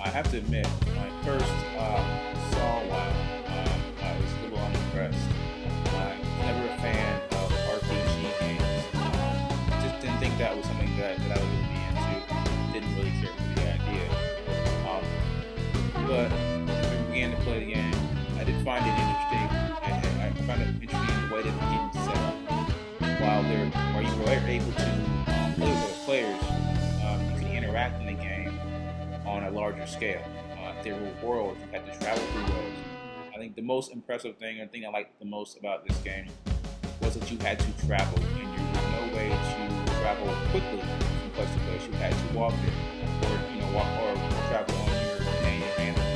I have to admit, when I first saw WoW, I was a little unimpressed. I was never a fan of RPG games. Just didn't think that was something that I would really be into. Didn't really care for the idea. Um, but as we began to play the game, I did find it interesting. I found it interesting the way that the game was set up. While you were able to play with other players, you can interact in the game on a larger scale. There were worlds, you had to travel through those. I think the most impressive thing, and the thing I liked the most about this game, was that you had to travel, and there was no way to travel quickly from place to place. You had to walk there, or walk or travel on your companion animal.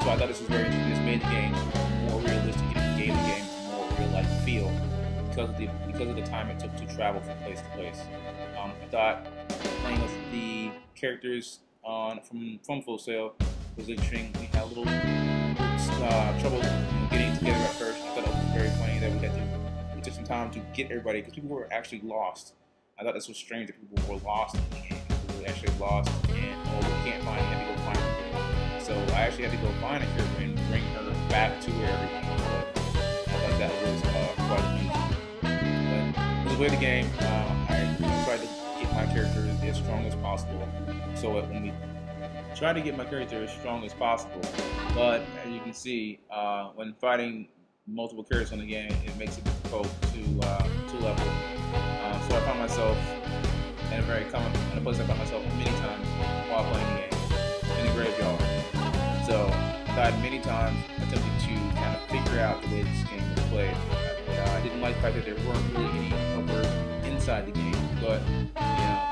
So I thought this was very interesting. This made the game more realistic, and it gave the game a more real-life feel because of the time it took to travel from place to place. I thought playing with the characters from Full Sail was interesting. We had a little trouble getting together at first. I thought it was very funny that it took some time to get everybody because people were actually lost. I thought this was strange that people were lost in the game. People were actually lost and we can't find it. You had to go find her. So I actually had to go find a character and bring her back to where everything was. I thought that was quite amusing. But to play the game, I tried to get my character as strong as possible. So when we tried to get my character as strong as possible, but as you can see, when fighting multiple characters in the game, it makes it difficult to level. So I found myself in a place I found myself many times while playing the game, in the graveyard. So I died many times attempting to kind of figure out the way this game was played. I didn't like the fact that there weren't really any helpers inside the game, but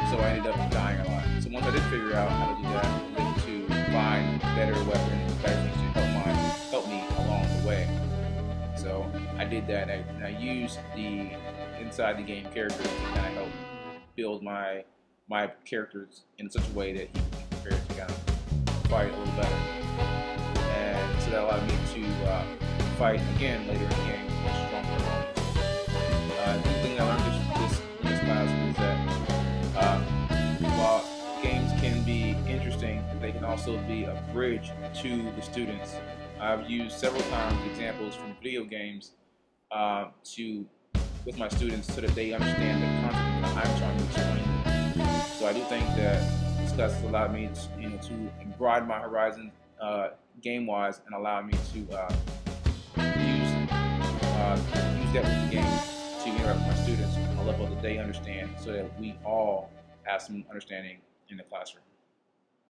so I ended up dying a lot. So once I did figure out how to do that, I was able to find better weapons, better things to help me along the way. So I did that, and I used the inside the game characters to kind of help build my characters in such a way that he could be prepared to kind of fight a little better. And so that allowed me to fight again later in the game with stronger opponents. The thing I learned in this class was that while games can be interesting, they can also be a bridge to the students. I've used several times examples from video games with my students so that they understand the content that I'm trying to explain to them. So I do think that this class has allowed me to broaden my horizon game-wise and allow me to use that with the game to interact with my students on a level that they understand so that we all have some understanding in the classroom.